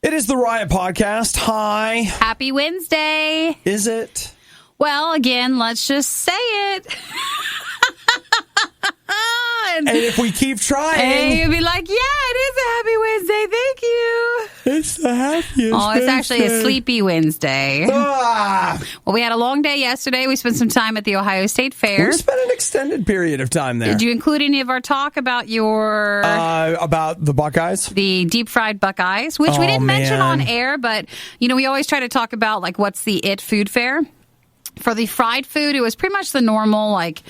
It is the Riot Podcast. Hi. Happy Wednesday. Is it? Well, again, let's just say it. And if we keep trying, you'll be like, yeah, it is a happy Wednesday. Thank you. It's the happiest Oh, it's actually a sleepy Wednesday. Ah. Well, we had a long day yesterday. We spent some time at the Ohio State Fair. We spent an extended period of time there. Did you include any of our talk about your... about the Buckeyes? The deep fried buckeyes, which we didn't mention on air, but, you know, we always try to talk about, like, what's the it food fair. For the fried food, it was pretty much the normal, like...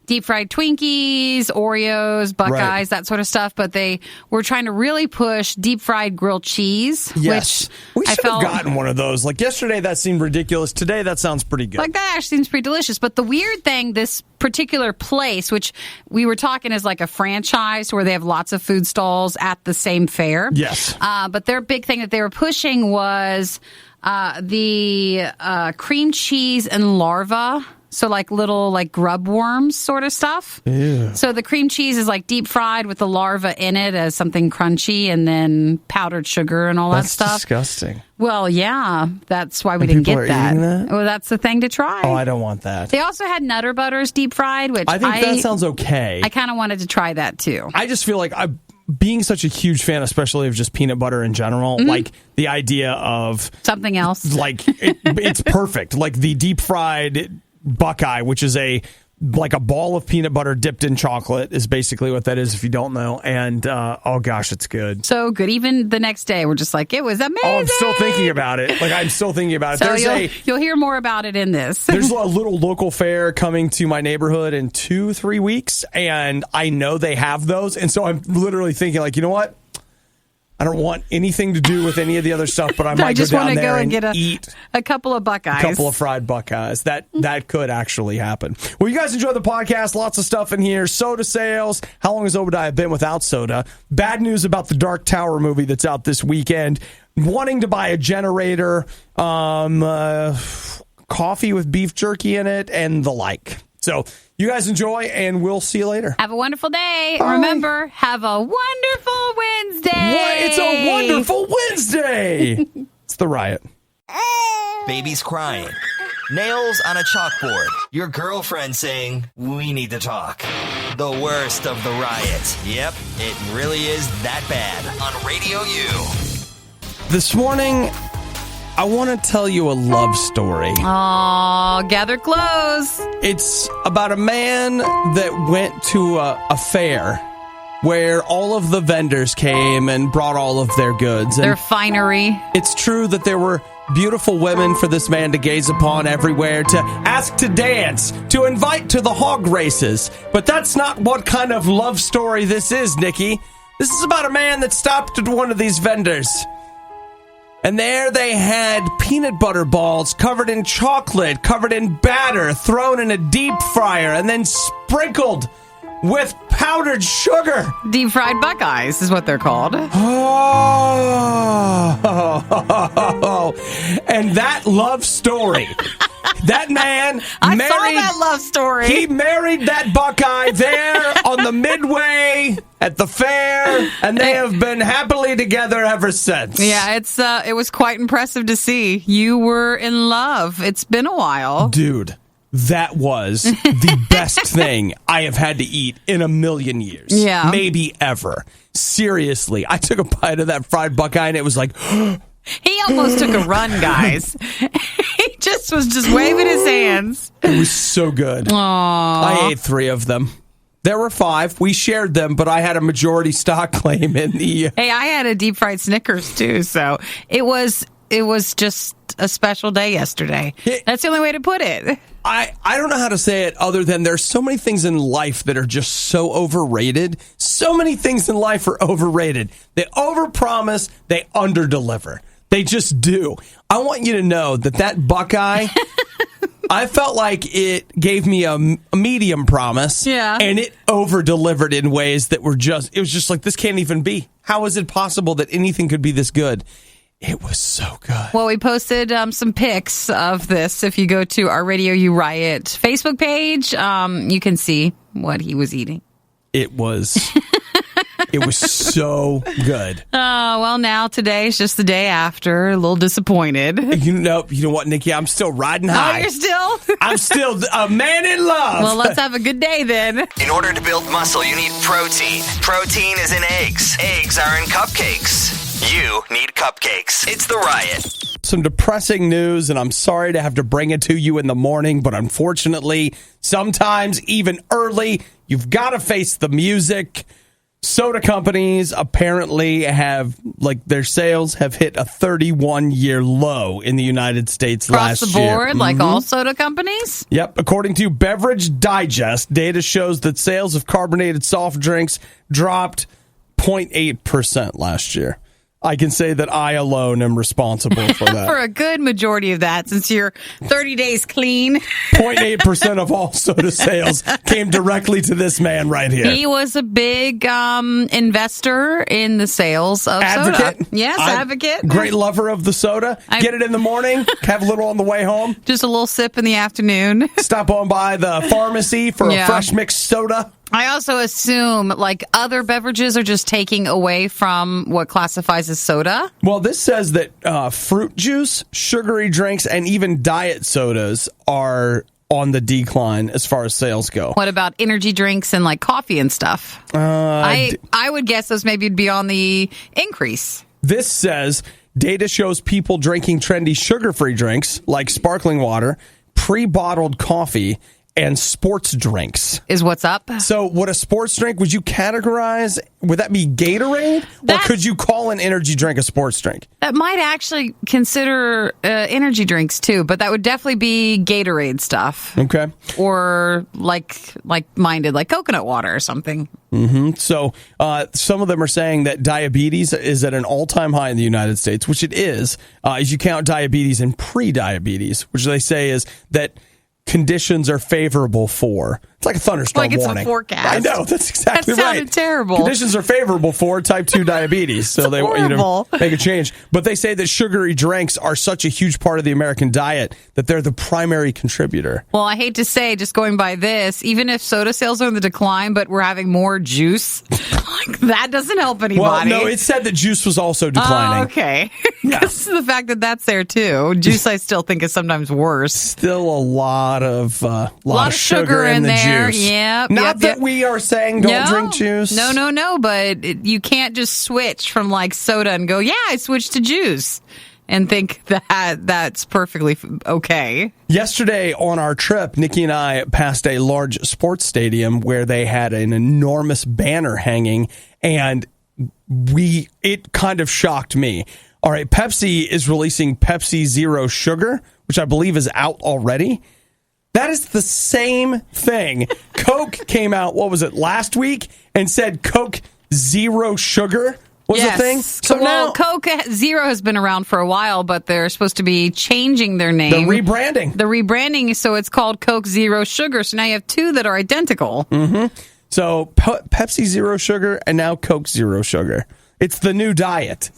deep fried Twinkies, Oreos, Buckeyes, that sort of stuff. But they were trying to really push deep fried grilled cheese. Yes. Which we should have gotten one of those. Like yesterday, that seemed ridiculous. Today, that sounds pretty good. Like that actually seems pretty delicious. But the weird thing, this particular place, which we were talking is like a franchise where they have lots of food stalls at the same fair. Yes. But their big thing that they were pushing was the cream cheese and larva. So like little like grub worms sort of stuff. Ew. So the cream cheese is like deep fried with the larva in it as something crunchy and then powdered sugar and all that stuff. That's disgusting. Well, yeah. That's why we didn't get that. Well, that's the thing to try. Oh, I don't want that. They also had Nutter Butters deep fried, which I think that sounds okay. I kind of wanted to try that too. I just feel like being such a huge fan, especially of just peanut butter in general, like the idea of something else, like it's perfect. Like the deep fried Buckeye, which is like a ball of peanut butter dipped in chocolate, is basically what that is if you don't know. And oh gosh, it's good. So good. Even the next day, we're just like, it was amazing. Oh, I'm still thinking about it. Like I'm still thinking about it. So you'll hear more about it in this. There's a little local fair coming to my neighborhood in 2-3 weeks, and I know they have those. And so I'm literally thinking, like, you know what? I don't want anything to do with any of the other stuff, but I might just go down want to there go and get eat a couple of Buckeyes. A couple of fried Buckeyes. That could actually happen. Well, you guys enjoy the podcast. Lots of stuff in here. Soda sales. How long has Obadiah been without soda? Bad news about the Dark Tower movie that's out this weekend. Wanting to buy a generator. Coffee with beef jerky in it and the like. So you guys enjoy, and we'll see you later. Have a wonderful day. Bye. Remember, have a wonderful Wednesday. What? It's a wonderful Wednesday. It's the Riot. Baby's crying. Nails on a chalkboard. Your girlfriend saying, we need to talk. The worst of the Riot. Yep, it really is that bad. On RadioU. This morning, I want to tell you a love story. Aw, gather close. It's about a man that went to a fair where all of the vendors came and brought all of their goods. Their finery. It's true that there were beautiful women for this man to gaze upon everywhere, to ask to dance, to invite to the hog races. But that's not what kind of love story this is, Nikki. This is about a man that stopped at one of these vendors. And there they had peanut butter balls covered in chocolate, covered in batter, thrown in a deep fryer, and then sprinkled with powdered sugar. Deep fried Buckeyes is what they're called. Oh, and that love story. That man I saw that love story. He married that Buckeye there on the midway at the fair, and they have been happily together ever since. Yeah, it was quite impressive to see. You were in love. It's been a while. Dude, that was the best thing I have had to eat in a million years. Yeah. Maybe ever. Seriously, I took a bite of that fried Buckeye, and it was like... He almost took a run, guys. He was just waving his hands. It was so good. Aww. I ate 3 of them. There were 5. We shared them, but I had a majority stock claim in the... Hey, I had a deep fried Snickers, too, so it was just a special day yesterday. That's the only way to put it. I don't know how to say it other than there's so many things in life that are just so overrated. So many things in life are overrated. They overpromise, they underdeliver. They just do. I want you to know that Buckeye, I felt like it gave me a medium promise. Yeah. And it over-delivered in ways that were it was just like, this can't even be. How is it possible that anything could be this good? It was so good. Well, we posted some pics of this. If you go to our RadioU Riot Facebook page, you can see what he was eating. It was It was so good. Oh, well, now today is just the day after. A little disappointed. You know what, Nikki? I'm still riding high. Oh, you're still? I'm still a man in love. Well, let's have a good day then. In order to build muscle, you need protein. Protein is in eggs. Eggs are in cupcakes. You need cupcakes. It's the Riot. Some depressing news, and I'm sorry to have to bring it to you in the morning, but unfortunately, sometimes even early, you've got to face the music. Soda companies apparently have, their sales have hit a 31-year low in the United States last year. Across the board, like all soda companies? Yep. According to Beverage Digest, data shows that sales of carbonated soft drinks dropped 0.8% last year. I can say that I alone am responsible for that. For a good majority of that, since you're 30 days clean. 0.8% of all soda sales came directly to this man right here. He was a big investor in the sales of advocate. soda. Yes, advocate. Great lover of the soda. Get it in the morning, have a little on the way home. Just a little sip in the afternoon. Stop on by the pharmacy for a fresh mixed soda. I also assume, other beverages are just taking away from what classifies as soda. Well, this says that fruit juice, sugary drinks, and even diet sodas are on the decline as far as sales go. What about energy drinks and, coffee and stuff? I would guess those maybe would be on the increase. This says data shows people drinking trendy sugar-free drinks like sparkling water, pre-bottled coffee, and sports drinks. Is what's up? So would a sports drink, would that be Gatorade? Or could you call an energy drink a sports drink? That might actually consider energy drinks too, but that would definitely be Gatorade stuff. Okay. Or like-minded, like coconut water or something. Mm-hmm. So some of them are saying that diabetes is at an all-time high in the United States, which it is, as you count diabetes and pre-diabetes, which they say is that conditions are favorable for. It's like a thunderstorm warning. Like it's a forecast. I know, that's exactly right. That sounded terrible. Conditions are favorable for type 2 diabetes. So they want you to make a change. But they say that sugary drinks are such a huge part of the American diet that they're the primary contributor. Well, I hate to say, just going by this, even if soda sales are in the decline, but we're having more juice, that doesn't help anybody. Well, no, it said that juice was also declining. Oh, okay. Because the fact that that's there too. Juice, I still think, is sometimes worse. Still a lot of sugar in the there. juice. Yep. Not that we are saying don't drink juice. No. But you can't just switch from soda and go, I switched to juice and think that that's perfectly okay. Yesterday on our trip, Nikki and I passed a large sports stadium where they had an enormous banner hanging, and it kind of shocked me. All right, Pepsi is releasing Pepsi Zero Sugar, which I believe is out already. That is the same thing. Coke came out, last week, and said Coke Zero Sugar was a thing. So now Coke Zero has been around for a while, but they're supposed to be changing their name. The rebranding, so it's called Coke Zero Sugar. So now you have two that are identical. Mm-hmm. So Pepsi Zero Sugar and now Coke Zero Sugar. It's the new diet.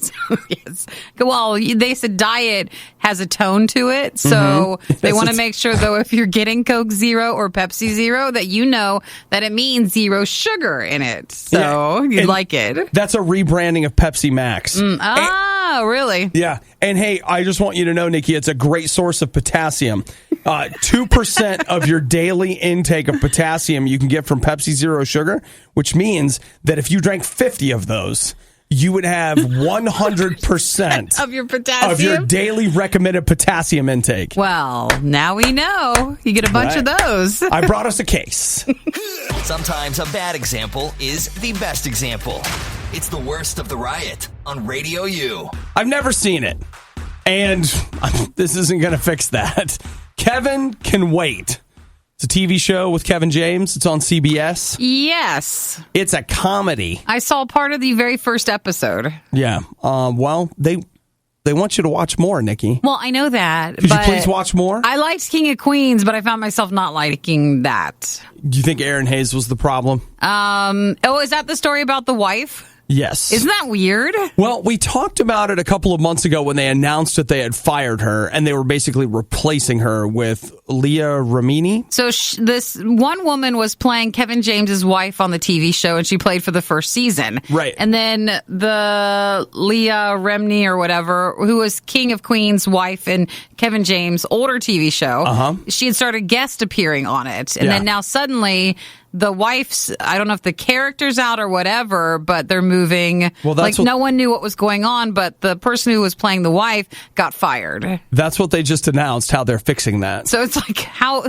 Yes. Well, they said diet has a tone to it, so they want to make sure, though, if you're getting Coke Zero or Pepsi Zero, that you know that it means zero sugar in it. So you'd like it. That's a rebranding of Pepsi Max. Really? Yeah. And hey, I just want you to know, Nikki, it's a great source of potassium. 2% of your daily intake of potassium you can get from Pepsi Zero Sugar, which means that if you drank 50 of those, you would have 100% of your potassium of your daily recommended potassium intake. Well, now we know. You get a bunch of those. I brought us a case. Sometimes a bad example is the best example. It's the worst of the Riot on RadioU. I've never seen it, and this isn't going to fix that. Kevin Can Wait. It's a TV show with Kevin James. It's on CBS. Yes. It's a comedy. I saw part of the very first episode. Yeah. Well, they want you to watch more, Nikki. Well, I know that. Could you please watch more? I liked King of Queens, but I found myself not liking that. Do you think Aaron Hayes was the problem? Is that the story about the wife? Yes. Isn't that weird? Well, we talked about it a couple of months ago when they announced that they had fired her and they were basically replacing her with Leah Remini. So this one woman was playing Kevin James's wife on the TV show, and she played for the first season. Right. And then the Leah Remini or whatever, who was King of Queens' wife in Kevin James' older TV show, she had started guest appearing on it. And then now suddenly the wife's, I don't know if the character's out or whatever, but they're moving. Well, no one knew what was going on, but the person who was playing the wife got fired. That's what they just announced, how they're fixing that. So it's like,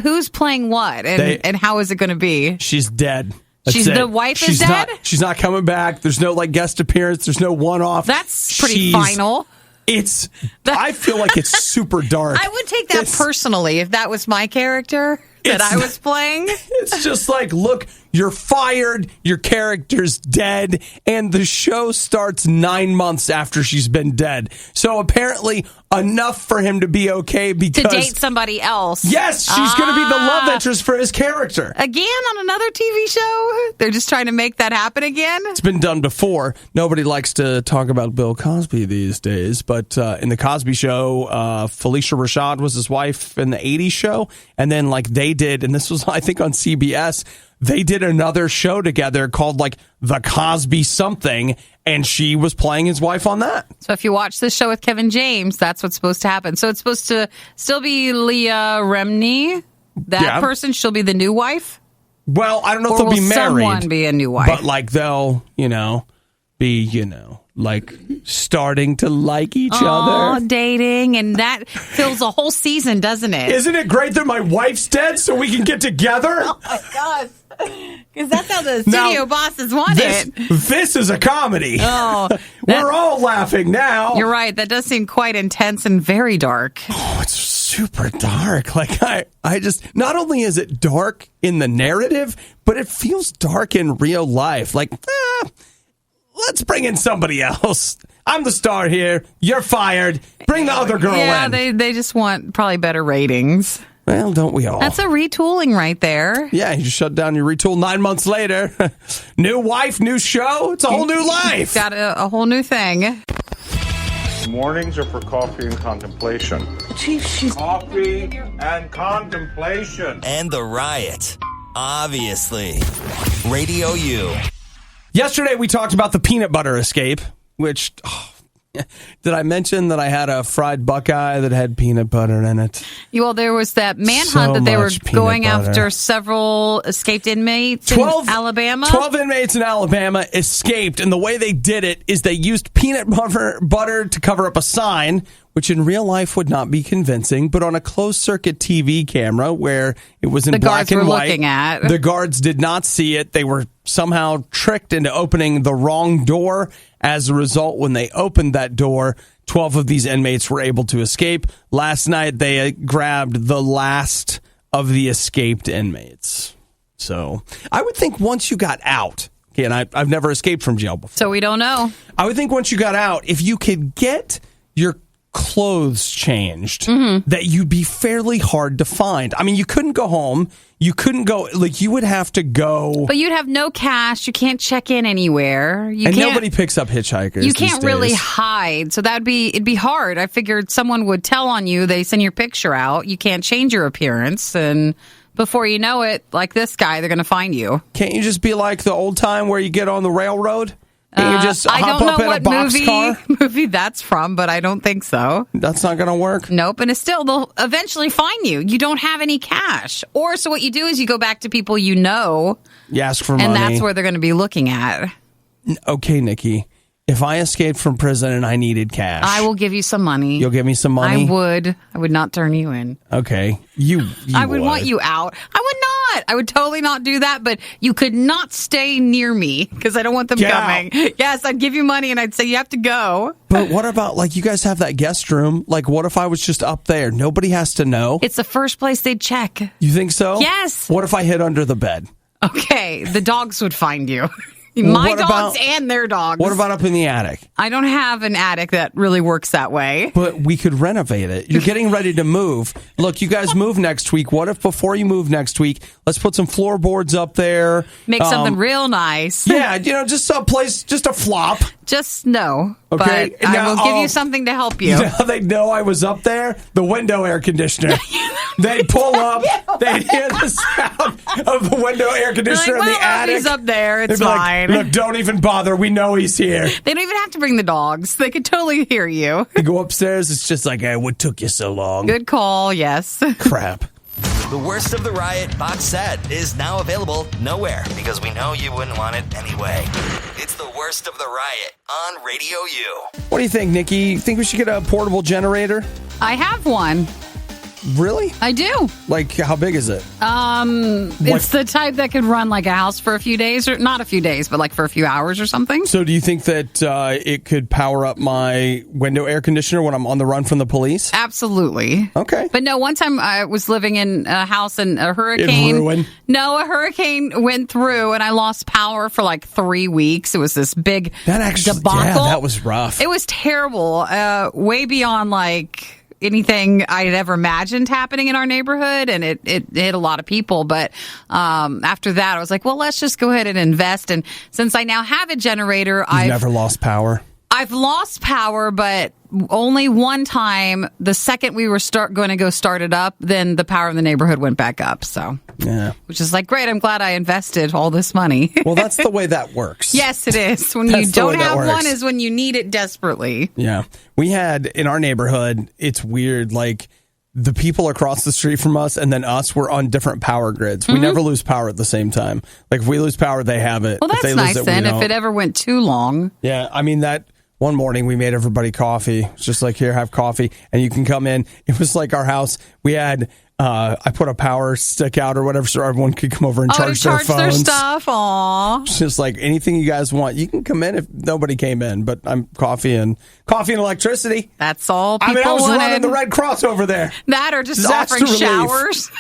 who's playing what? And how is it going to be? She's dead. The wife is dead? She's not coming back. There's no guest appearance. There's no one-off. That's pretty final. I feel like it's super dark. I would take that personally if that was my character that I was playing. It's just like, look, you're fired, your character's dead, and the show starts 9 months after she's been dead. So apparently enough for him to be okay because... To date somebody else. Yes, she's going to be the love interest for his character. Again on another TV show? They're just trying to make that happen again? It's been done before. Nobody likes to talk about Bill Cosby these days, but in the Cosby Show, Felicia Rashad was his wife in the 80s show, and then they did, and this was, I think, on CBS, they did another show together called The Cosby Something, and she was playing his wife on that. So if you watch this show with Kevin James, that's what's supposed to happen. So it's supposed to still be Leah Remini. That person, she'll be the new wife? Well, I don't know if they'll be married. Or will someone be a new wife? But they'll, be, starting to like each other. Dating, and that fills a whole season, doesn't it? Isn't it great that my wife's dead so we can get together? Oh, my gosh. Because that's how the studio bosses want it. This is a comedy. Oh, we're all laughing now. You're right. That does seem quite intense and very dark. Oh, it's super dark. I just, not only is it dark in the narrative, but it feels dark in real life. Let's bring in somebody else. I'm the star here. You're fired. Bring the other girl in. Yeah, they just want probably better ratings. Well, don't we all? That's a retooling right there. Yeah, you just shut down your retool 9 months later. New wife, new show. It's a whole new life. Got a whole new thing. Mornings are for coffee and contemplation. Chief, she's... Coffee and contemplation. And the riot. Obviously. RadioU. Yesterday, we talked about the peanut butter escape, which... did I mention that I had a fried buckeye that had peanut butter in it? Well, there was that manhunt that they were going after several escaped inmates in Alabama. 12 inmates in Alabama escaped, and the way they did it is they used peanut butter to cover up a sign, which in real life would not be convincing, but on a closed-circuit TV camera where it was in black and white, the guards did not see it. They were somehow tricked into opening the wrong door. As a result, when they opened that door, 12 of these inmates were able to escape. Last night, they grabbed the last of the escaped inmates. So I would think once you got out, and I've never escaped from jail before. So we don't know. I would think once you got out, if you could get your clothes changed, that you'd be fairly hard to find. I mean, you couldn't go home. You couldn't go, you would have to go. But you'd have no cash. You can't check in anywhere. Nobody picks up hitchhikers. You can't really hide. So it'd be hard. I figured someone would tell on you. They send your picture out. You can't change your appearance. And before you know it, like this guy, they're going to find you. Can't you just be like the old time where you get on the railroad? And you just I hop don't up know in what a boxcar? movie that's from, but I don't think so. That's not going to work? Nope. And they'll eventually find you. You don't have any cash. Or so what you do is you go back to people you know. You ask for money. And that's where they're going to be looking at. Okay, Nikki. If I escaped from prison and I needed cash, I will give you some money. You'll give me some money? I would not turn you in. Okay. You I would want you out. I would not. I would totally not do that, but you could not stay near me because I don't want them coming. Out. Yes, I'd give you money and I'd say you have to go. But what about, you guys have that guest room? What if I was just up there? Nobody has to know. It's the first place they'd check. You think so? Yes. What if I hid under the bed? Okay, the dogs would find you. My dogs and their dogs. What about up in the attic? I don't have an attic that really works that way. But we could renovate it. You're getting ready to move. Look, you guys move next week. What if before you move next week, let's put some floorboards up there. Make something real nice. Yeah, just a place, just a flop. Just no. Okay. But I will give you something to help you. You know how they know I was up there? The window air conditioner. They'd pull up. They'd hear the sound of the window air conditioner in the attic. He's up there. It's fine. Look, don't even bother. We know he's here. They don't even have to bring the dogs. They could totally hear you. You go upstairs. It's just like, hey, what took you so long? Good call. Yes. Crap. The Worst of the Riot box set is now available nowhere because we know you wouldn't want it anyway. It's the Worst of the Riot on Radio U. What do you think, Nikki? You think we should get a portable generator? I have one. Really? I do. Like, how big is it? It's the type that could run like a house for a few days, or not a few days, but like for a few hours or something. So do you think that it could power up my window air conditioner when I'm on the run from the police? Absolutely. Okay. But no, one time I was living in a house and a hurricane. It ruined? No, a hurricane went through and I lost power for like 3 weeks. It was this big debacle. Yeah, that was rough. It was terrible. Way beyond like anything I had ever imagined happening in our neighborhood, and it hit a lot of people. But after that, I was like, well, let's just go ahead and invest. And since I now have a generator, I've never lost power. I've lost power, but only one time. The second we were going to go start it up, then the power in the neighborhood went back up. So, yeah, which is like, great. I'm glad I invested all this money. Well, that's the way that works. Yes, it is. When you don't have one is when you need it desperately. Yeah. We had in our neighborhood, it's weird, like the people across the street from us and then us were on different power grids. We never lose power at the same time. Like if we lose power, they have it. Well, that's nice then if it ever went too long. Yeah. I mean, that one morning we made everybody coffee. It's just like, here, have coffee. And you can come in. It was like our house. We had... I put a power stick out or whatever so everyone could come over and charge their phones. Their stuff. Aww. It's just like anything you guys want. You can come in if nobody came in, but I'm coffee and electricity. That's all people I was wanted. Running the Red Cross over there. That or just offering showers.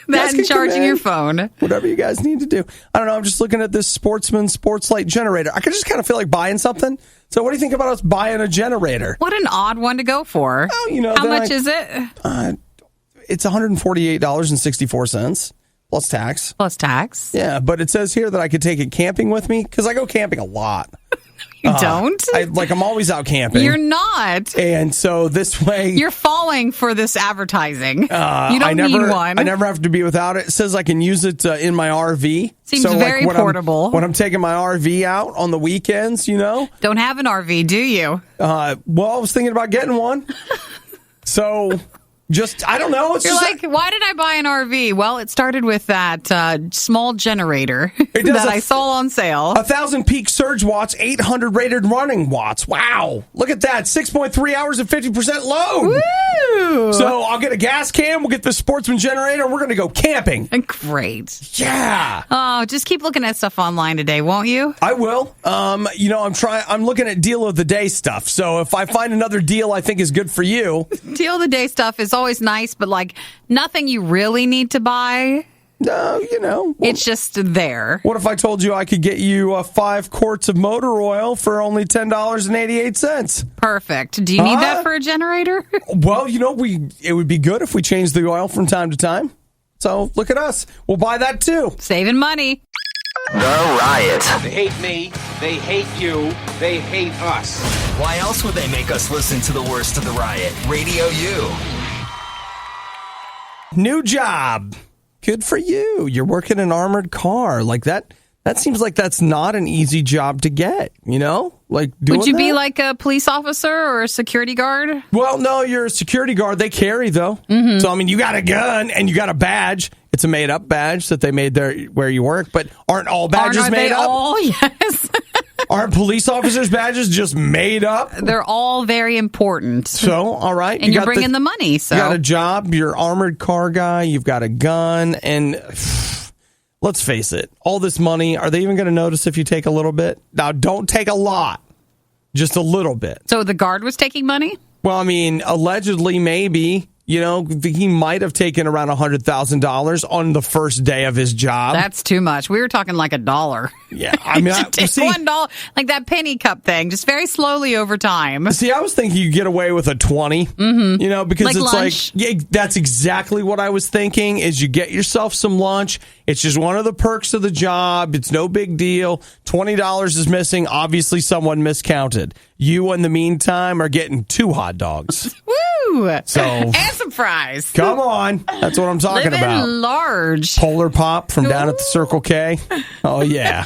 That and charging your phone. Whatever you guys need to do. I don't know. I'm just looking at this Sportsman Sports Light generator. I could just kind of feel like buying something. So what do you think about us buying a generator? What an odd one to go for. Well, how much is it? It's $148.64 plus tax. Plus tax? Yeah, but it says here that I could take it camping with me because I go camping a lot. You don't? I'm always out camping. You're not. And so this way... You're falling for this advertising. You don't need one. I never have to be without it. It says I can use it in my RV. Seems very portable. When I'm taking my RV out on the weekends, Don't have an RV, do you? Well, I was thinking about getting one. So... I don't know. You're like, why did I buy an RV? Well, it started with that small generator that I saw on sale. 1,000 peak surge watts, 800 rated running watts. Wow. Look at that. 6.3 hours and 50% load. Woo! So I'll get a gas can. We'll get the Sportsman generator. We're going to go camping. Great. Yeah. Oh, just keep looking at stuff online today, won't you? I will. I'm looking at deal of the day stuff. So if I find another deal I think is good for you. Deal of the day stuff is always nice, but like nothing you really need to buy. No, it's just there. What if I told you I could get you 5 quarts of motor oil for only $10.88? Perfect. Do you need that for a generator? Well, it would be good if we changed the oil from time to time. So look at us. We'll buy that too. Saving money. The Riot. They hate me. They hate you. They hate us. Why else would they make us listen to the Worst of the Riot? Radio U. New job. Good for you. You're working an armored car. Like that seems like that's not an easy job to get, Like doing Would you that? be like a police officer or a security guard? Well, no, you're a security guard. They carry, though. Mm-hmm. So, you got a gun and you got a badge. It's a made-up badge that they made there where you work, but aren't all badges made up? All? Yes. Aren't police officers' badges just made up? They're all very important. So, all right. And you're bringing the money, so. You got a job, you're armored car guy, you've got a gun, and let's face it, all this money, are they even going to notice if you take a little bit? Now, don't take a lot, just a little bit. So the guard was taking money? Well, allegedly, maybe. You know, he might have taken around $100,000 on the first day of his job. That's too much. We were talking like $1. Yeah, I mean, take $1, like that penny cup thing, just very slowly over time. See, I was thinking you get away with a 20. You know, because Like it's lunch? like, yeah, that's exactly what I was thinking. Is you get yourself some lunch. It's just one of the perks of the job. It's no big deal. $20 is missing. Obviously, someone miscounted. You, in the meantime, are getting 2 hot dogs. Woo! So, and some fries. come on. That's what I'm talking Living about. large. Polar Pop from down at the Circle K. Oh, yeah.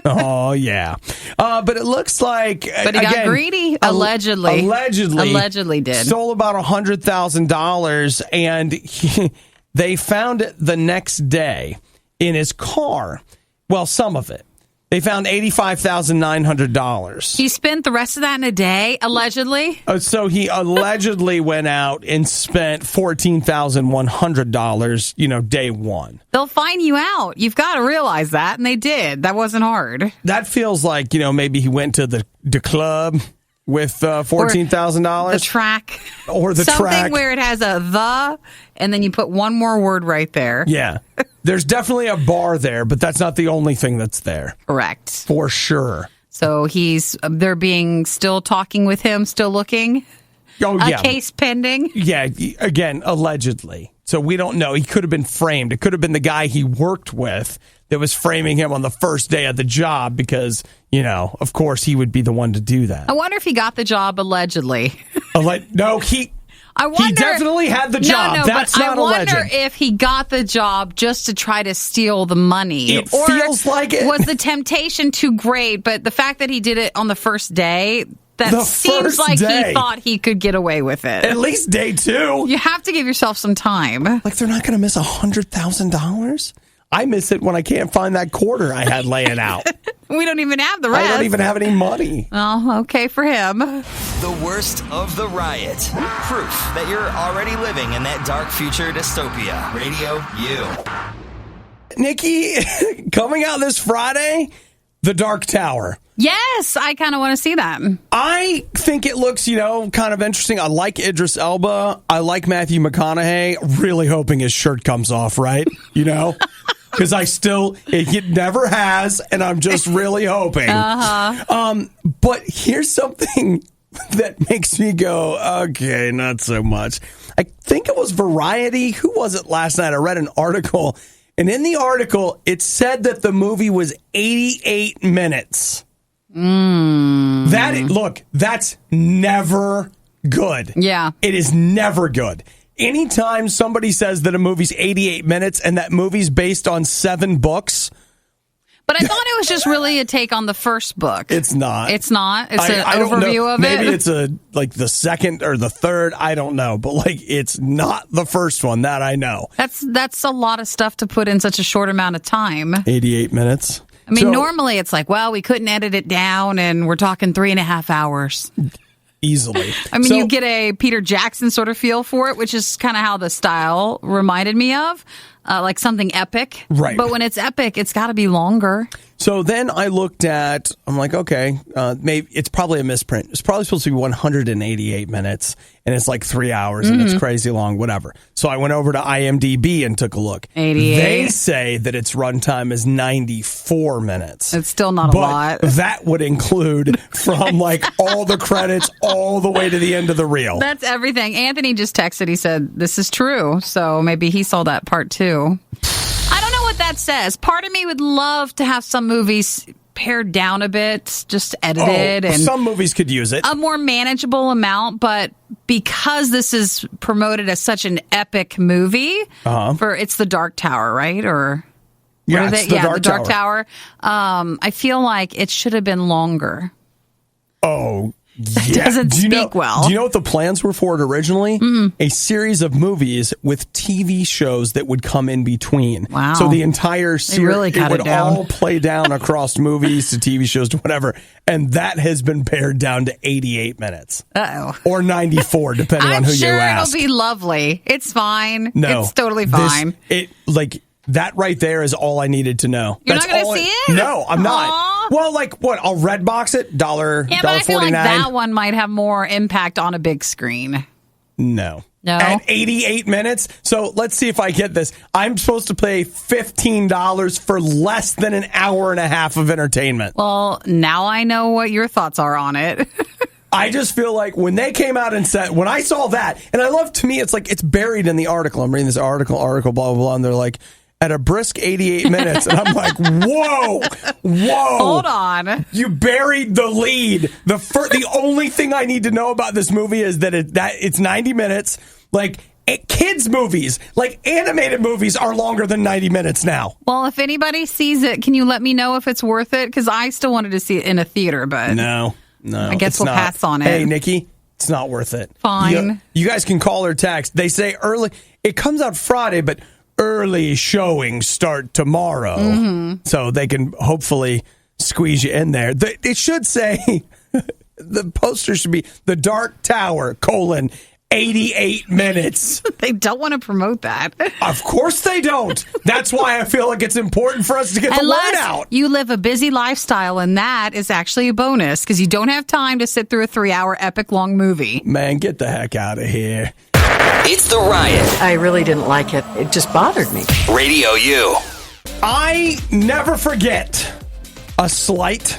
Oh, yeah. But it looks like... But he got greedy, allegedly. Allegedly did. Stole about $100,000, and they found it the next day in his car. Well, some of it. They found $85,900. He spent the rest of that in a day, allegedly? So he allegedly went out and spent $14,100, you know, day one. They'll fine you out. You've got to realize that, and they did. That wasn't hard. That feels like, you know, maybe he went to the club with $14,000. The track. Or the Something track. where it has a the, and then you put one more word right there. Yeah. There's definitely a bar there, but that's not the only thing that's there. Correct. For sure. So they're being still talking with him, still looking. Oh, yeah. A case pending. Yeah, again, allegedly. So we don't know. He could have been framed. It could have been the guy he worked with that was framing him on the first day of the job because, you know, of course he would be the one to do that. I wonder if he got the job allegedly. No, he wonder, definitely had the job. No, That's not I alleged. wonder if he got the job just to try to steal the money. It feels like it. Was the temptation too great? But the fact that he did it on the first day, seems like he thought he could get away with it. At least day 2. You have to give yourself some time. Like, they're not going to miss $100,000? I miss it when I can't find that quarter I had laying out. We don't even have the rest. I don't even have any money. Oh, okay for him. The worst of the riot. Proof that you're already living in that dark future dystopia. Radio U. Nikki, coming out this Friday, The Dark Tower. Yes, I kind of want to see that. I think it looks, you know, kind of interesting. I like Idris Elba. I like Matthew McConaughey. Really hoping his shirt comes off, right? You know? Because it never has, and I'm just really hoping. But here's something that makes me go, okay, not so much. I think it was Variety. Who was it last night? I read an article, and in the article, it said that the movie was 88 minutes. That's never good. Yeah. It is never good. Anytime somebody says that a movie's 88 minutes and that movie's based on 7 books. But I thought it was just really a take on the first book. It's not. It's not? It's an I don't know. overview of it? Maybe it's the second or the third. I don't know. But it's not the first one. That I know. That's a lot of stuff to put in such a short amount of time. 88 minutes. I mean, normally it's like, well, we couldn't edit it down and we're talking 3.5 hours. Easily. I mean, you get a Peter Jackson sort of feel for it, which is kind of how the style reminded me of, like something epic. Right. But when it's epic, it's got to be longer. So then I looked at, I'm like, okay, maybe it's probably a misprint. It's probably supposed to be 188 minutes, and it's like 3 hours, and it's crazy long, whatever. So I went over to IMDb and took a look. 88. They say that its runtime is 94 minutes. It's still not a lot. That would include from all the credits all the way to the end of the reel. That's everything. Anthony just texted. He said, this is true. So maybe he saw that part too. I don't know what that says. Part of me would love to have some movies pared down a bit, just edited. And some movies could use it. A more manageable amount, but because this is promoted as such an epic movie, it's The Dark Tower, right? Or yeah, The Dark Tower. I feel like it should have been longer. Oh, That doesn't speak well. Do you know what the plans were for it originally? A series of movies with TV shows that would come in between. Wow. So the entire series really cut would it down. all play down across movies to TV shows to whatever. And that has been pared down to 88 minutes. Uh-oh. Or 94, depending on who you ask. It'll be lovely. It's fine. No. It's totally fine. That right there is all I needed to know. You're not going to see it? No, I'm not. Well, what? I'll Redbox it, $1.49. Yeah, but I feel like that one might have more impact on a big screen. No. No. At 88 minutes. So let's see if I get this. I'm supposed to pay $15 for less than an hour and a half of entertainment. Well, now I know what your thoughts are on it. I just feel like when they came out and said, when I saw that, and I love, to me, it's like it's buried in the article. I'm reading this article, blah, blah, blah, and they're like, at a brisk 88 minutes. And I'm like, whoa. Hold on. You buried the lead. The only thing I need to know about this movie is that it's 90 minutes. Like, kids' movies, like animated movies, are longer than 90 minutes now. Well, if anybody sees it, can you let me know if it's worth it? Because I still wanted to see it in a theater, but No. I guess we'll pass on it. Hey, Nikki, it's not worth it. Fine. You guys can call or text. They say early. It comes out Friday, but early showings start tomorrow. Mm-hmm. So they can hopefully squeeze you in there. It should say, the poster should be The Dark Tower, 88 minutes. They don't want to promote that. Of course they don't. That's why I feel like it's important for us to get the word out. You live a busy lifestyle, and that is actually a bonus because you don't have time to sit through a 3-hour epic-long movie. Man, get the heck out of here. It's The Riot. I really didn't like it. It just bothered me. Radio U. I never forget a slight.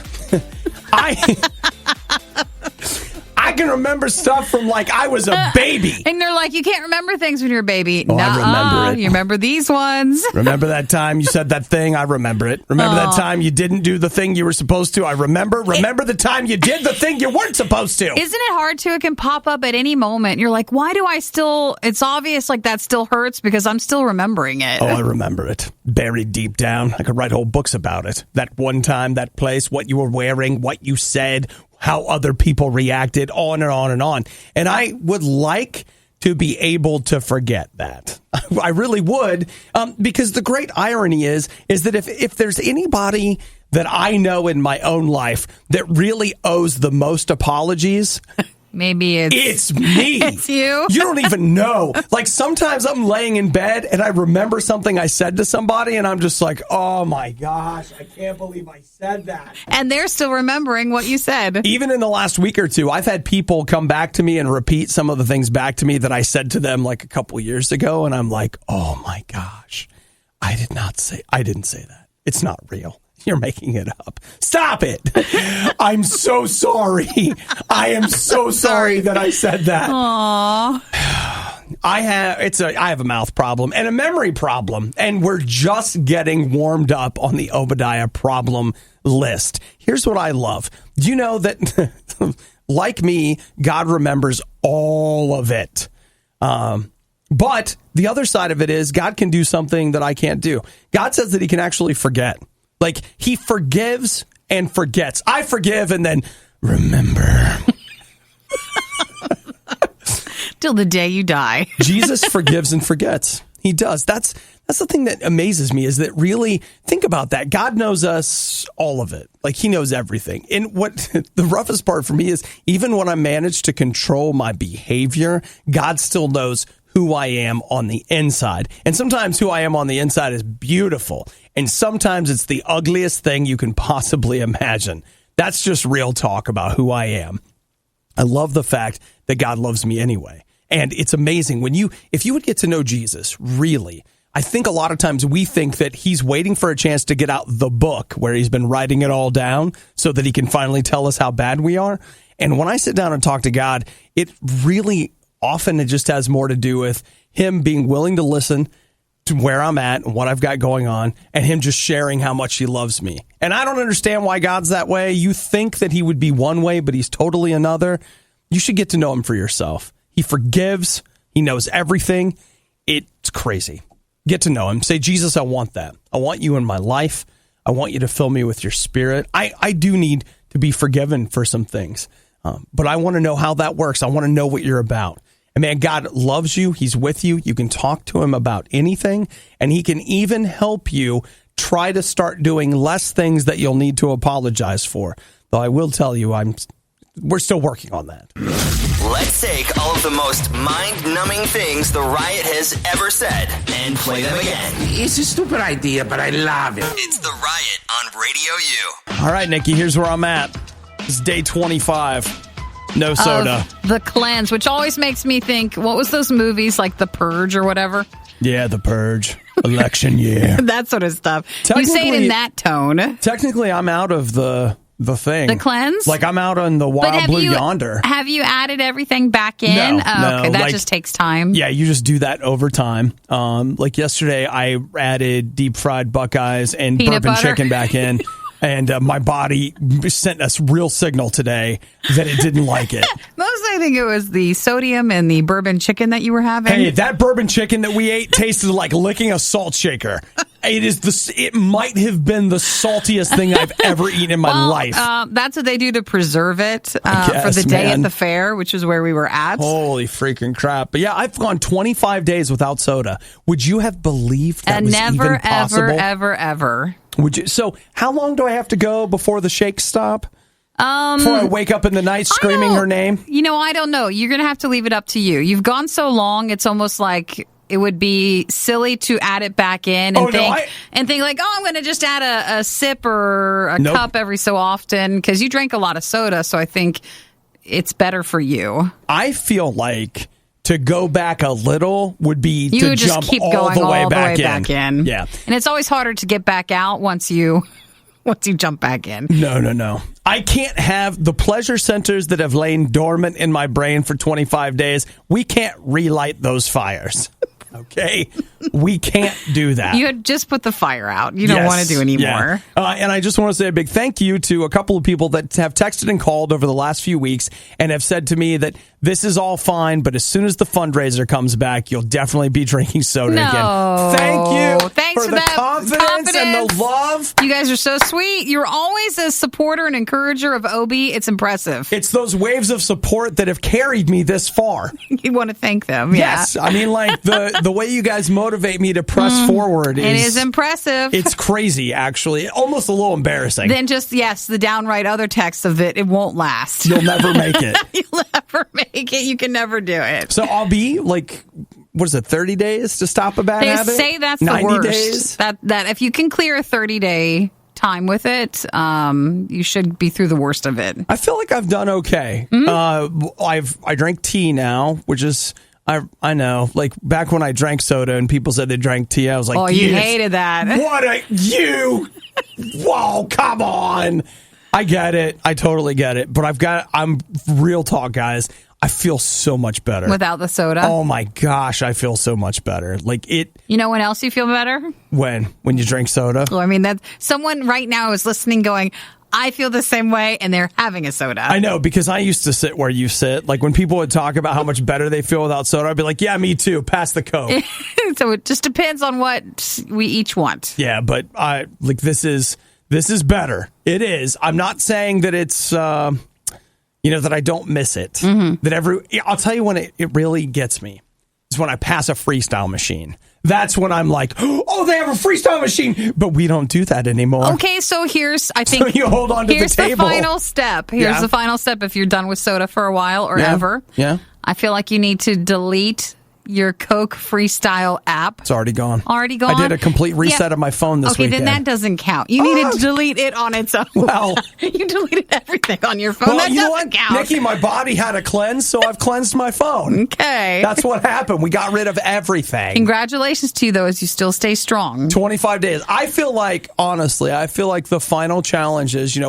I can remember stuff from like I was a baby. And they're like, you can't remember things when you're a baby. Oh, I remember it. You remember these ones. Remember that time you said that thing? I remember it. Remember that time you didn't do the thing you were supposed to? I remember. Remember the time you did the thing you weren't supposed to? Isn't it hard to? It can pop up at any moment. You're like, why do I still? It's obvious like that still hurts because I'm still remembering it. Oh, I remember it. Buried deep down. I could write whole books about it. That one time, that place, what you were wearing, what you said, how other people reacted, on and on and on. And I would like to be able to forget that. I really would, because the great irony is that if there's anybody that I know in my own life that really owes the most apologies, maybe it's me. It's you. You don't even know. Like sometimes I'm laying in bed and I remember something I said to somebody and I'm just like, oh my gosh, I can't believe I said that. And they're still remembering what you said. Even in the last week or two, I've had people come back to me and repeat some of the things back to me that I said to them like a couple years ago. And I'm like, oh my gosh, I didn't say that. It's not real. You're making it up. Stop it. I'm so sorry. I am so sorry that I said that. Aww. I have a mouth problem and a memory problem, and we're just getting warmed up on the Obadiah problem list. Here's what I love. Do you know that, like me, God remembers all of it? But the other side of it is God can do something that I can't do. God says that he can actually forget. Like, he forgives and forgets. I forgive and then remember. Till the day you die. Jesus forgives and forgets. He does. That's the thing that amazes me is that really, think about that. God knows us, all of it. Like, he knows everything. And what the roughest part for me is even when I manage to control my behavior, God still knows who I am on the inside. And sometimes who I am on the inside is beautiful. And sometimes it's the ugliest thing you can possibly imagine. That's just real talk about who I am. I love the fact that God loves me anyway. And it's amazing if you would get to know Jesus, really, I think a lot of times we think that he's waiting for a chance to get out the book where he's been writing it all down so that he can finally tell us how bad we are. And when I sit down and talk to God, it really often it just has more to do with him being willing to listen to where I'm at and what I've got going on, and him just sharing how much he loves me. And I don't understand why God's that way. You think that he would be one way, but he's totally another. You should get to know him for yourself. He forgives. He knows everything. It's crazy. Get to know him. Say, Jesus, I want that. I want you in my life. I want you to fill me with your spirit. I do need to be forgiven for some things, but I want to know how that works. I want to know what you're about. And man, God loves you. He's with you. You can talk to him about anything, and he can even help you try to start doing less things that you'll need to apologize for. Though I will tell you, we're still working on that. Let's take all of the most mind-numbing things the Riot has ever said and play them again. It's a stupid idea, but I love it. It's the Riot on Radio U. All right, Nikki, here's where I'm at. It's day 25. No soda. The Cleanse, which always makes me think, what was those movies like The Purge or whatever? Yeah, The Purge. Election year. That sort of stuff. You say it in that tone. Technically, I'm out of the thing. The Cleanse? Like, I'm out on the Wild Blue Yonder. Have you added everything back in? No, okay, that like, just takes time. Yeah, you just do that over time. Like yesterday, I added deep fried buckeyes and Peanut bourbon butter. chicken back in. And my body sent us real signal today that it didn't like it. Mostly, I think it was the sodium and the bourbon chicken that you were having. Hey, that bourbon chicken that we ate tasted like licking a salt shaker. It might have been the saltiest thing I've ever eaten in my life. That's what they do to preserve it guess, for the day man. at the fair, which is where we were at. Holy freaking crap. But yeah, I've gone 25 days without soda. Would you have believed that was even possible? Ever. Would you? So how long do I have to go before the shakes stop? Before I wake up in the night screaming her name? I don't know. You're going to have to leave it up to you. You've gone so long, it's almost like it would be silly to add it back in and think like, I'm going to just add a sip or a cup every so often, because you drank a lot of soda, so I think it's better for you. I feel like to go back a little would be you to would just jump keep all going the way all back the way back in. Yeah. And it's always harder to get back out once you jump back in. No. I can't have the pleasure centers that have lain dormant in my brain for 25 days. We can't relight those fires. Okay? We can't do that. You had just put the fire out. You don't want to do anymore. Yeah. And I just want to say a big thank you to a couple of people that have texted and called over the last few weeks and have said to me that this is all fine, but as soon as the fundraiser comes back, you'll definitely be drinking soda again. Thank you. Thanks for the that confidence and the love. You guys are so sweet. You're always a supporter and encourager of Obi. It's impressive. It's those waves of support that have carried me this far. You want to thank them. Yes. Yeah. I mean, like, the way you guys motivate me to press forward is impressive. It's crazy, actually. Almost a little embarrassing. Then just, the downright other text of it won't last. You'll never make it. You'll never make it. You can never do it. So I'll be like, what is it, 30 days to stop a bad habit? They say that's 90 the worst. Days? That if you can clear a 30-day time with it, you should be through the worst of it. I feel like I've done okay. I drink tea now, which is... I know, like back when I drank soda and people said they drank tea, I was like, you hated that. Whoa, come on. I get it. I totally get it. But I'm real talk, guys. I feel so much better. Without the soda? Oh my gosh, I feel so much better. Like it. You know when else you feel better? When you drink soda? Well, I mean, that someone right now is listening going, I feel the same way, and they're having a soda. I know, because I used to sit where you sit. Like, when people would talk about how much better they feel without soda, I'd be like, yeah, me too. Pass the Coke. So it just depends on what we each want. Yeah, but this is better. It is. I'm not saying that it's, that I don't miss it. Mm-hmm. I'll tell you when it really gets me. Is when I pass a freestyle machine. That's when I'm like, oh, they have a freestyle machine, but we don't do that anymore. Okay, so here's, I think, so you hold on to the table. Here's the final step. Here's the final step if you're done with soda for a while or ever. Yeah. I feel like you need to delete your Coke Freestyle app. It's already gone. Already gone? I did a complete reset of my phone this weekend. Okay, then that doesn't count. You need to delete it on its own. Well, you deleted everything on your phone. That doesn't count. Nikki, my body had a cleanse, so I've cleansed my phone. Okay. That's what happened. We got rid of everything. Congratulations to you, though, as you still stay strong. 25 days. I feel like, honestly, the final challenge is,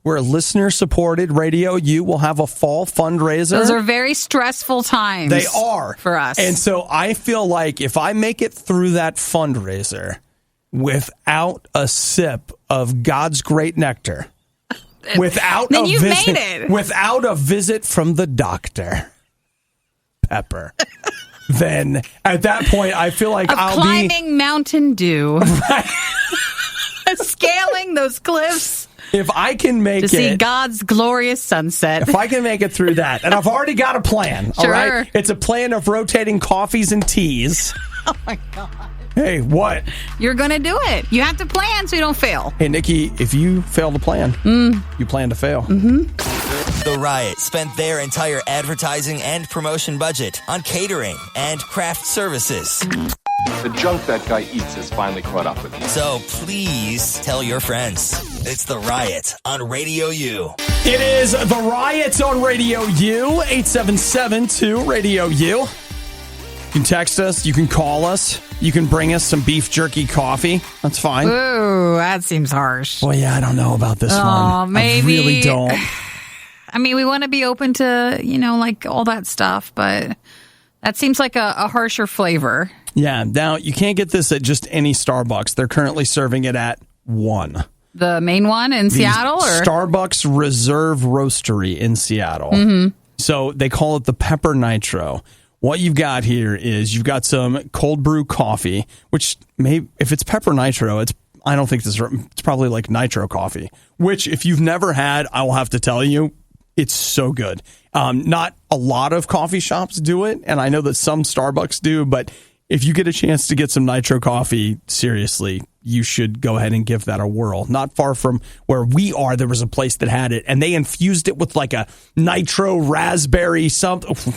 we're a listener-supported RadioU. We'll have a fall fundraiser. Those are very stressful times. They are. For us. And so I feel like if I make it through that fundraiser without a sip of God's great nectar, without a visit from the doctor, Pepper, then at that point I feel like I'll be climbing Mountain Dew, scaling those cliffs. If I can make it... To see God's glorious sunset. If I can make it through that, and I've already got a plan, sure. All right? It's a plan of rotating coffees and teas. Oh, my God. Hey, what? You're going to do it. You have to plan so you don't fail. Hey, Nikki, if you fail to plan, you plan to fail. Mm-hmm. The Riot spent their entire advertising and promotion budget on catering and craft services. The junk that guy eats has finally caught up with him. So please tell your friends. It's The Riot on RadioU. It is The Riot on RadioU, 877-2-RADIO-U. You can text us, you can call us, you can bring us some beef jerky coffee. That's fine. Ooh, that seems harsh. Well, yeah, I don't know about this one. Maybe. I really don't. I mean, we want to be open to, like all that stuff, but that seems like a harsher flavor. Yeah, now you can't get this at just any Starbucks. They're currently serving it at one. The main one in Seattle? Or Starbucks Reserve Roastery in Seattle. Mm-hmm. So they call it the Pepper Nitro. What you've got here is you've got some cold brew coffee, which if it's Pepper Nitro, I don't think it's probably like nitro coffee, which if you've never had, I will have to tell you, it's so good. Not a lot of coffee shops do it, and I know that some Starbucks do, but if you get a chance to get some nitro coffee, seriously, you should go ahead and give that a whirl. Not far from where we are, there was a place that had it, and they infused it with like a nitro raspberry something.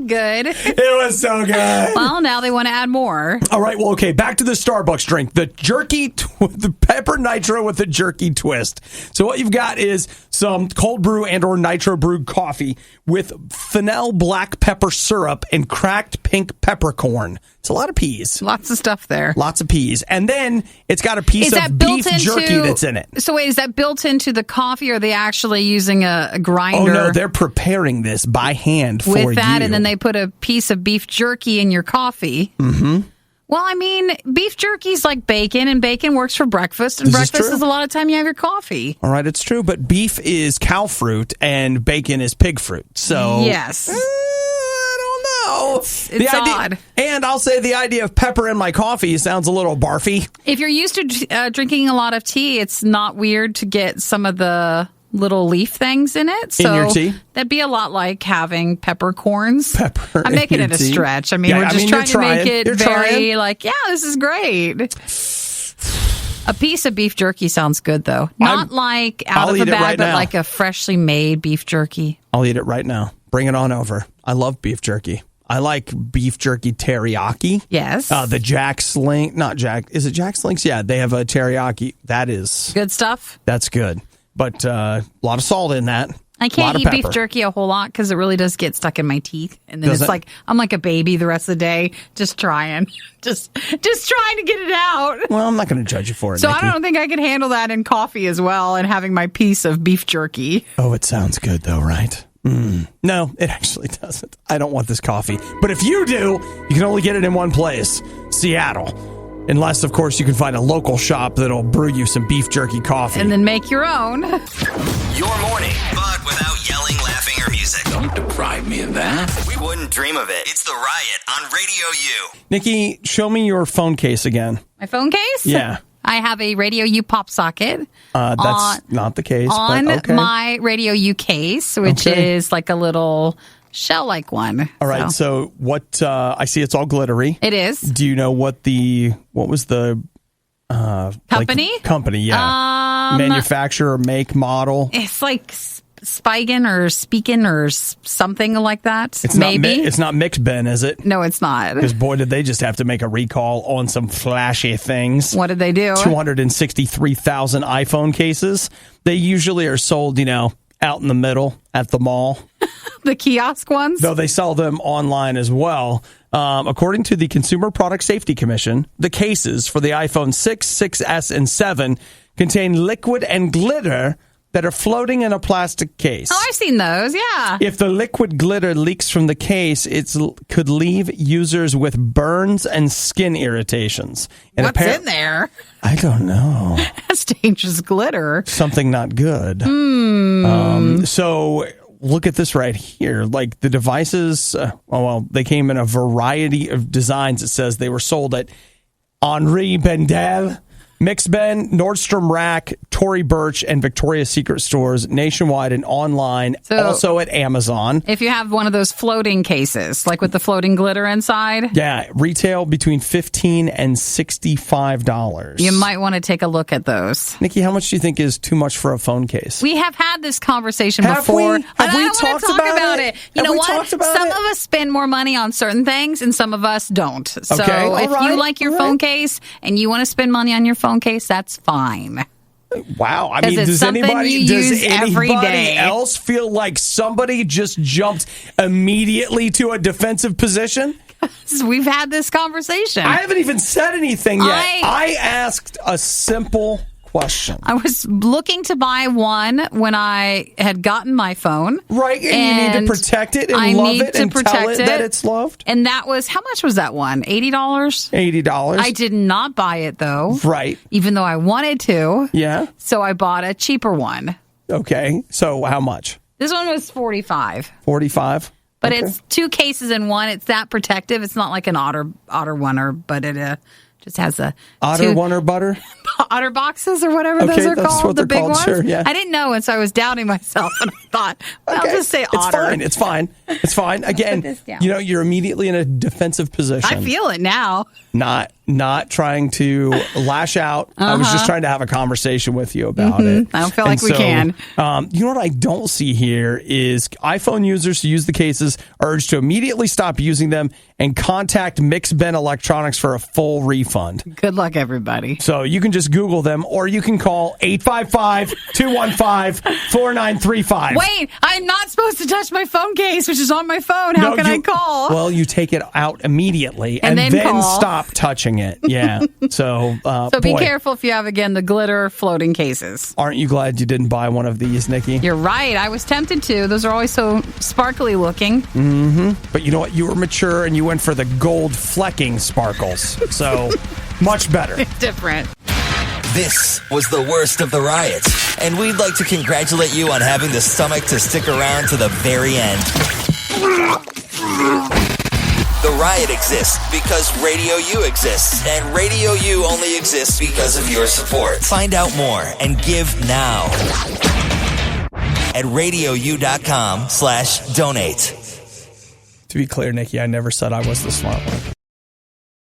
Good. It was so good. Well, now they want to add more. All right, well, okay, back to the Starbucks drink. The the Pepper Nitro with the jerky twist. So what you've got is some cold brew and or nitro brewed coffee with fennel black pepper syrup and cracked pink peppercorn. It's a lot of peas. Lots of stuff there. Lots of peas. And then it's got a piece of beef jerky that's in it. So wait, is that built into the coffee, or are they actually using a grinder? Oh, no, they're preparing this by hand for you. With that, and then they put a piece of beef jerky in your coffee. Mm-hmm. Well, I mean, beef jerky's like bacon, and bacon works for breakfast, and breakfast is a lot of time you have your coffee. All right, it's true, but beef is cow fruit, and bacon is pig fruit. So yes. It's odd. And I'll say the idea of pepper in my coffee sounds a little barfy. If you're used to drinking a lot of tea, it's not weird to get some of the little leaf things in it. So in your tea? That'd be a lot like having peppercorns. Pepper. I'm making it a stretch. I mean, we're just trying to make it very like, yeah, this is great. A piece of beef jerky sounds good, though. Not like out of the bag, but like a freshly made beef jerky. I'll eat it right now. Bring it on over. I love beef jerky. I like beef jerky teriyaki. Yes. The Jack Slink, not Jack. Is it Jack Slinks? Yeah, they have a teriyaki. That is good stuff. That's good. But a lot of salt in that. I can't eat beef jerky a whole lot because it really does get stuck in my teeth. And then it's like, I'm like a baby the rest of the day, just trying. Just trying to get it out. Well, I'm not going to judge you for it, So Nikki. I don't think I could handle that in coffee as well and having my piece of beef jerky. Oh, it sounds good though, right? No, it actually doesn't. I don't want this coffee. But if you do, you can only get it in one place, Seattle. Unless, of course, you can find a local shop that'll brew you some beef jerky coffee. And then make your own. Your morning, but without yelling, laughing, or music. Don't deprive me of that. We wouldn't dream of it. It's The Riot on RadioU. Nikki, show me your phone case again. My phone case? Yeah. I have a RadioU pop socket. That's not the case. On but okay. my RadioU case, which is like a little shell-like one. All right. So what? I see it's all glittery. It is. Do you know what was the company? Company, yeah. Manufacturer, make, model. It's like Spigen or Speakin or something like that. It's not Mixed Ben, is it? No, it's not. Because boy, did they just have to make a recall on some flashy things. What did they do? 263,000 iPhone cases. They usually are sold, out in the middle at the mall. The kiosk ones? Though they sell them online as well. According to the Consumer Product Safety Commission, the cases for the iPhone 6, 6S, and 7 contain liquid and glitter that are floating in a plastic case. Oh, I've seen those, yeah. If the liquid glitter leaks from the case, it could leave users with burns and skin irritations. And what's in there? I don't know. That's dangerous glitter. Something not good. So look at this right here. Like the devices, they came in a variety of designs. It says they were sold at Henri Bendel, Mixben, Nordstrom Rack, Tory Burch and Victoria's Secret stores nationwide and online, also at Amazon. If you have one of those floating cases, like with the floating glitter inside. Yeah, retail between $15 and $65. You might want to take a look at those. Nikki, how much do you think is too much for a phone case? We have had this conversation before. Have we talked about it? You know what? Some of us spend more money on certain things and some of us don't. So if you like your phone case and you want to spend money on your phone case, that's fine. Wow. I mean, does anybody else feel like somebody just jumped immediately to a defensive position? We've had this conversation. I haven't even said anything yet. I asked a simple question. I was looking to buy one when I had gotten my phone. Right, and you need to protect it and love it and tell it that it's loved. And that was, how much was that one? $80? $80. I did not buy it, though. Right. Even though I wanted to. Yeah. So I bought a cheaper one. Okay. So how much? This one was $45. $45? But it's two cases in one. It's that protective. It's not like an otter one, but it just has a Otter one or butter? Otter boxes or whatever those are called. What the big called, ones. sure, yeah. I didn't know, and so I was doubting myself, and I thought, I'll just say otter. It's fine. Again, you're immediately in a defensive position. I feel it now. Not trying to lash out. I was just trying to have a conversation with you about it. I don't feel like we can. You know what I don't see here is iPhone users who use the cases are urged to immediately stop using them and contact Mixben Electronics for a full refund. Good luck, everybody. So you can just Google them, or you can call 855-215-4935. Wait, I'm not supposed to touch my phone case, which is on my phone. How can I call? Well, you take it out immediately and then stop touching it. Yeah. So be careful if you have, again, the glitter floating cases. Aren't you glad you didn't buy one of these, Nikki? You're right. I was tempted to. Those are always so sparkly looking. Mm-hmm. But you know what? You were mature and you went for the gold flecking sparkles. So much better. Different. This was the worst of the riot, and we'd like to congratulate you on having the stomach to stick around to the very end. The riot exists because RadioU exists, and RadioU only exists because of your support. Find out more and give now at RadioU.com/donate. To be clear, Nikki, I never said I was the smart one.